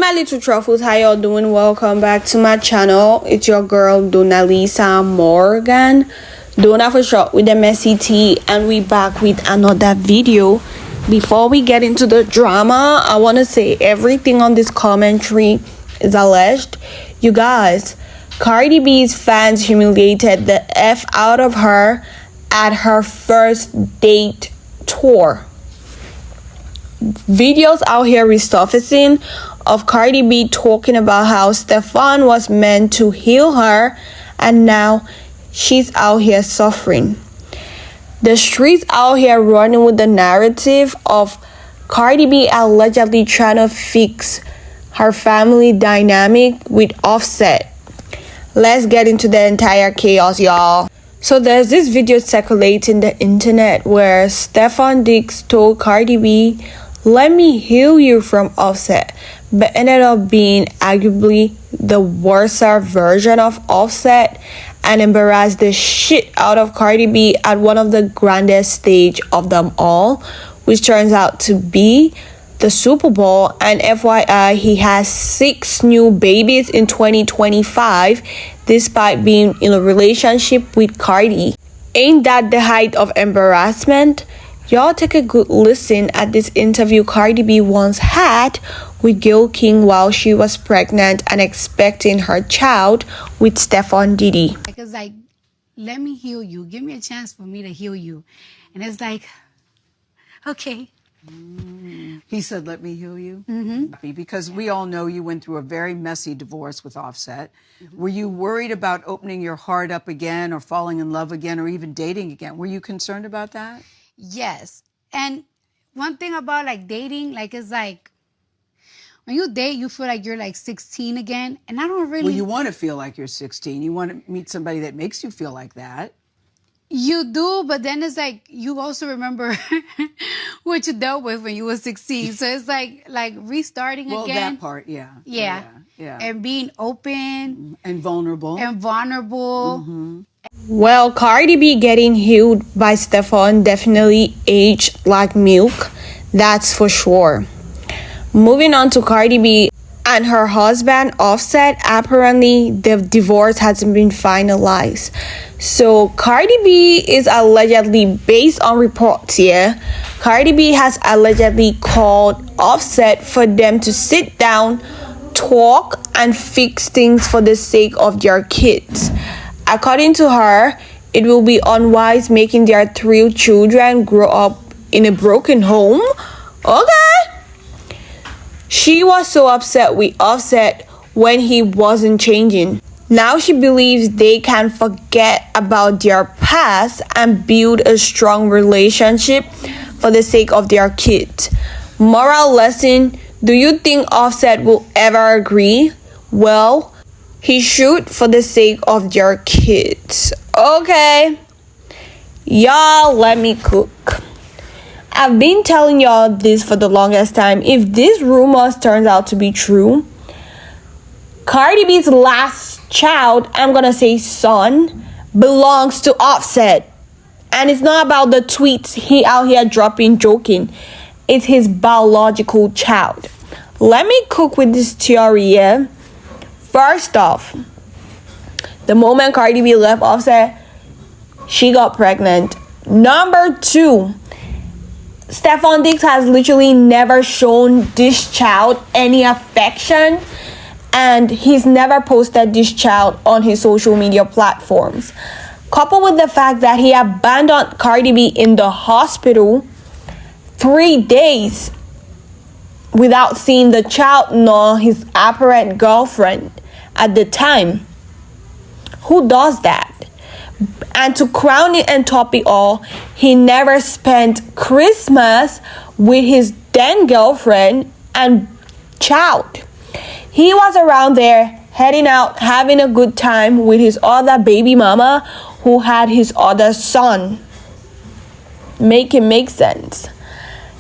My little truffles, how y'all doing? Welcome back to my channel. It's your girl Donalisa Morgan, Donna for short, with the messy tea, and we back with another video. Before we get into the drama, I want to say everything on this commentary is alleged. You guys, Cardi B's fans humiliated the F out of her at her first date tour. Videos out here resurfacing of Cardi B talking about how Stefon was meant to heal her, and now she's out here suffering. The streets out here running with the narrative of Cardi B allegedly trying to fix her family dynamic with Offset. Let's get into the entire chaos, y'all. So there's this video circulating the internet where SteffonDiggs told Cardi B, "Let me heal you," from Offset, but ended up being arguably the worser version of Offset and embarrassed the shit out of Cardi B at one of the grandest stage of them all, which turns out to be the Super Bowl. And FYI, he has 6 new babies in 2025 despite being in a relationship with Cardi. Ain't that the height of embarrassment? Y'all take a good listen at this interview Cardi B once had with Gayle King while she was pregnant and expecting her child with Stefon Diddy. It's like, let me heal you. Give me a chance for me to heal you. And it's like, okay. He said, let me heal you? Mm-hmm. Because we all know you went through a very messy divorce with Offset. Mm-hmm. Were you worried about opening your heart up again or falling in love again or even dating again? Were you concerned about that? Yes. And one thing about like dating, like it's like when you date, you feel like you're like 16 again. And I don't really. Well, you want to feel like you're 16. You want to meet somebody that makes you feel like that. You do, but then it's like you also remember what you dealt with when you were 16. So it's like restarting well, again. Well, that part, yeah. Yeah. And being open. And vulnerable. Mm-hmm. Well, Cardi B getting healed by Stefon definitely aged like milk. That's for sure. Moving on to Cardi B and her husband Offset, apparently the divorce hasn't been finalized. So Cardi B is allegedly, based on reports here, Cardi B has allegedly called Offset for them to sit down, talk, and fix things for the sake of their kids. According to her, it will be unwise making their 3 children grow up in a broken home. Okay. She was so upset with Offset when he wasn't changing. Now she believes they can forget about their past and build a strong relationship for the sake of their kids. Moral lesson: do you think Offset will ever agree? Well, he should, for the sake of their kids. Okay. Y'all, let me cook. I've been telling y'all this for the longest time. If this rumors turns out to be true, Cardi B's last child, I'm gonna say son, belongs to Offset. And it's not about the tweets he out here dropping joking. It's his biological child. Let me cook with this theory, yeah? First off, the moment Cardi B left Offset, she got pregnant. Number 2, SteffonDiggs has literally never shown this child any affection, and he's never posted this child on his social media platforms. Coupled with the fact that he abandoned Cardi B in the hospital 3 days without seeing the child nor his apparent girlfriend at the time. Who does that? And to crown it and top it all, he never spent Christmas with his then girlfriend and child. He was around there heading out, having a good time with his other baby mama who had his other son. Make it make sense.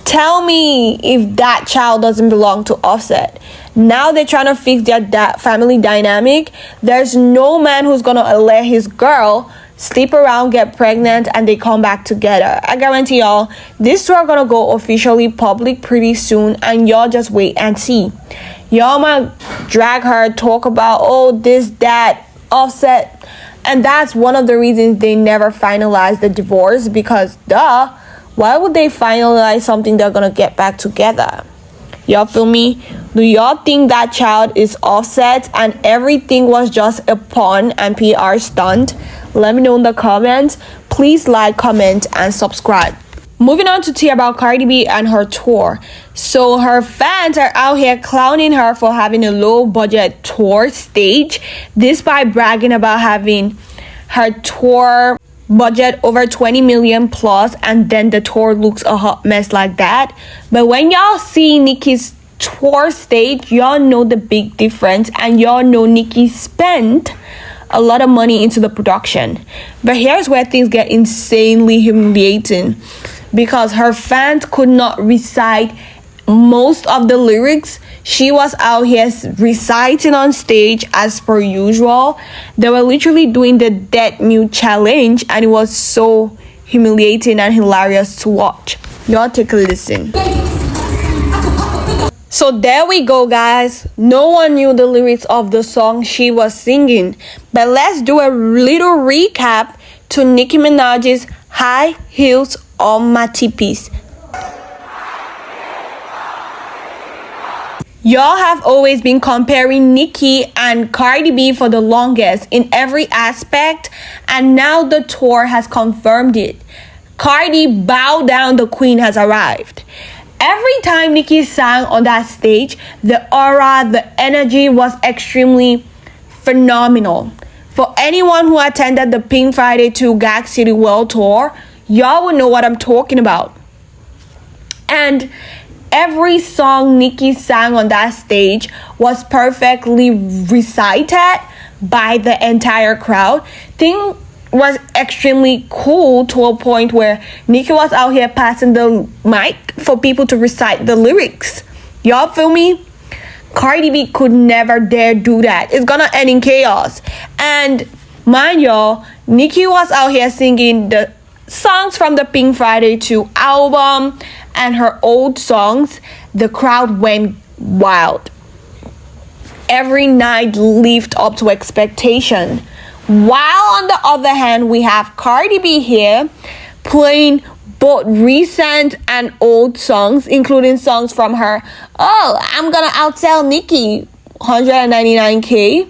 Tell me if that child doesn't belong to Offset. Now they're trying to fix their family dynamic. There's no man who's gonna let his girl sleep around, get pregnant, and they come back together. I guarantee y'all, this two are gonna go officially public pretty soon, and y'all just wait and see. Y'all might drag her, talk about, oh, this, that, Offset. And that's one of the reasons they never finalized the divorce, because why would they finalize something they're gonna get back together? Y'all feel me? Do y'all think that child is Offset and everything was just a pawn and PR stunt? Let me know in the comments. Please like, comment, and subscribe. Moving on to tea about Cardi B and her tour. So her fans are out here clowning her for having a low budget tour stage, despite bragging about having her tour budget over 20 million plus, and then the tour looks a hot mess like that. But when y'all see Nicki's tour stage, y'all know the big difference, and y'all know Nicki spent a lot of money into the production. But here's where things get insanely humiliating, because her fans could not recite most of the lyrics. She was out here reciting on stage as per usual. They were literally doing the dead mute challenge, and it was so humiliating and hilarious to watch. Y'all take a listen. So there we go, guys. No one knew the lyrics of the song she was singing. But let's do a little recap to Nicki Minaj's High Heels on My Tippies. Y'all have always been comparing Nicki and Cardi B for the longest in every aspect, and now the tour has confirmed it. Cardi, bow down, the queen has arrived. Every time Nicki sang on that stage, the aura, the energy was extremely phenomenal. For anyone who attended the Pink Friday 2 Gag City World Tour, y'all will know what I'm talking about. And every song Nicki sang on that stage was perfectly recited by the entire crowd. Thing was extremely cool to a point where Nicki was out here passing the mic for people to recite the lyrics. Y'all feel me? Cardi B could never dare do that. It's gonna end in chaos. And mind y'all, Nicki was out here singing the songs from the Pink Friday 2 album and her old songs. The crowd went wild. Every night lived up to expectation. While on the other hand, we have Cardi B here playing both recent and old songs, including songs from her I'm Gonna Outsell Nicki, 199K.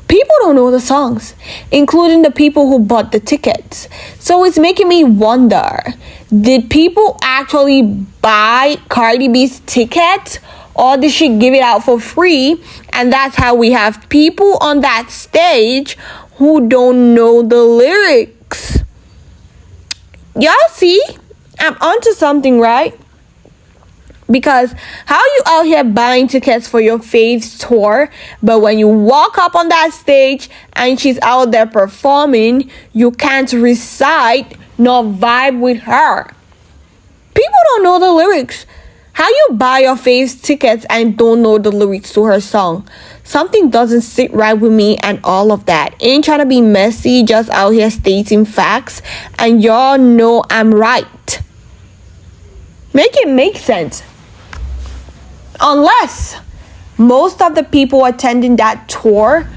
People don't know the songs, including the people who bought the tickets. So it's making me wonder, did people actually buy Cardi B's tickets, or did she give it out for free? And that's how we have people on that stage who don't know the lyrics. Y'all see? I'm onto something, right? Because how you out here buying tickets for your fave's tour, but when you walk up on that stage and she's out there performing, you can't recite nor vibe with her? People don't know the lyrics. How you buy your fave's tickets and don't know the lyrics to her song? Something doesn't sit right with me and all of that. Ain't trying to be messy, just out here stating facts, and y'all know I'm right. Make it make sense. Unless most of the people attending that tour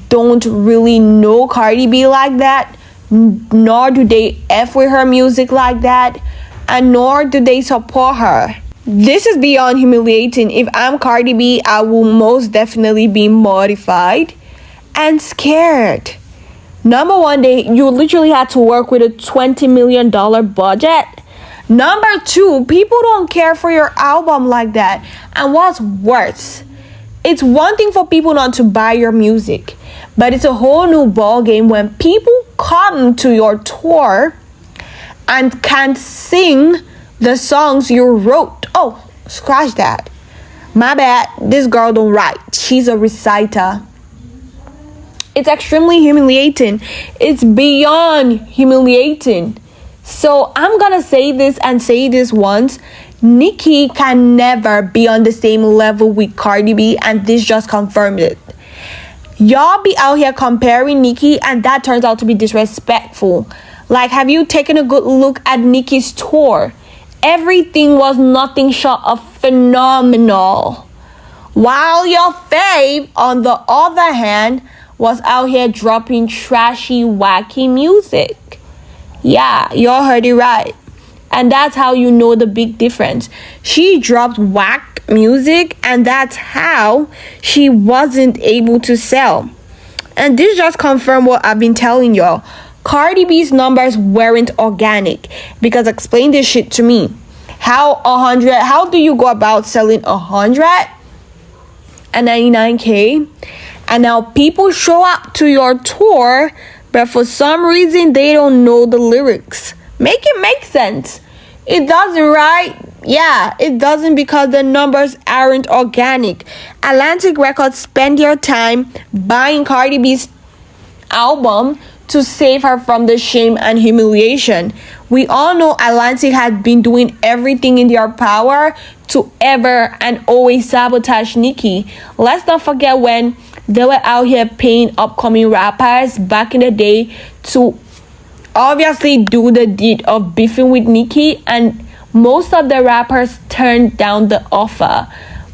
don't really know Cardi B like that, nor do they F with her music like that, and nor do they support her. This is beyond humiliating. If I'm Cardi B, I will most definitely be mortified and scared. Number one, you literally had to work with a $20 million budget. Number two, people don't care for your album like that. And what's worse, it's one thing for people not to buy your music, but it's a whole new ball game when people come to your tour and can't sing the songs you wrote. Oh, scratch that. My bad. This girl don't write. She's a reciter. It's extremely humiliating. It's beyond humiliating. So I'm gonna say this and say this once. Nicki can never be on the same level with Cardi B, and this just confirmed it. Y'all be out here comparing Nicki, and that turns out to be disrespectful. Like, have you taken a good look at Nicki's tour? Everything was nothing short of phenomenal. While your fave, on the other hand, was out here dropping trashy, wacky music. Yeah, y'all heard it right. And that's how you know the big difference. She dropped whack music, and that's how she wasn't able to sell. And this just confirmed what I've been telling y'all. Cardi B's numbers weren't organic. Because explain this shit to me. How do you go about selling 199K? And now people show up to your tour, but for some reason they don't know the lyrics. Make it make sense. It doesn't, right? Yeah, it doesn't, because the numbers aren't organic. Atlantic Records spend their time buying Cardi B's album to save her from the shame and humiliation. We all know Atlantic had been doing everything in their power to ever and always sabotage Nicki. Let's not forget when they were out here paying upcoming rappers back in the day to obviously do the deed of beefing with Nicki, and most of the rappers turned down the offer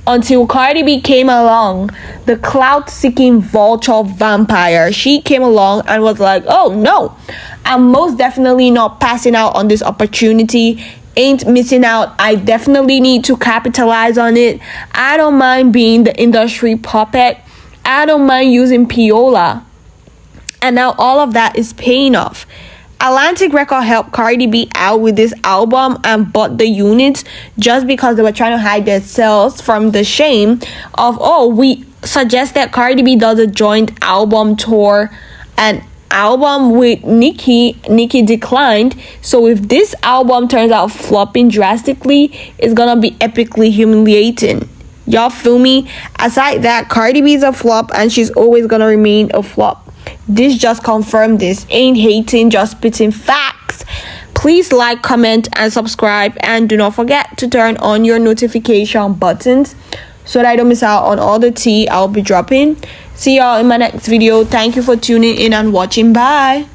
until Cardi B came along, the clout-seeking vulture vampire. She came along and was like, oh no, I'm most definitely not passing out on this opportunity. Ain't missing out. I definitely need to capitalize on it. I don't mind being the industry puppet. I don't mind using Piola. And now all of that is paying off. Atlantic Record helped Cardi B out with this album and bought the units just because they were trying to hide their sales from the shame of, oh, we suggest that Cardi B does a joint album tour and album with Nicki. Nicki declined. So if this album turns out flopping drastically, it's gonna be epically humiliating. Y'all feel me? Aside that, Cardi B is a flop and she's always gonna remain a flop. This just confirmed this. Ain't hating, just spitting facts. Please like, comment, and subscribe. And do not forget to turn on your notification buttons so that I don't miss out on all the tea I'll be dropping. See y'all in my next video. Thank you for tuning in and watching. Bye.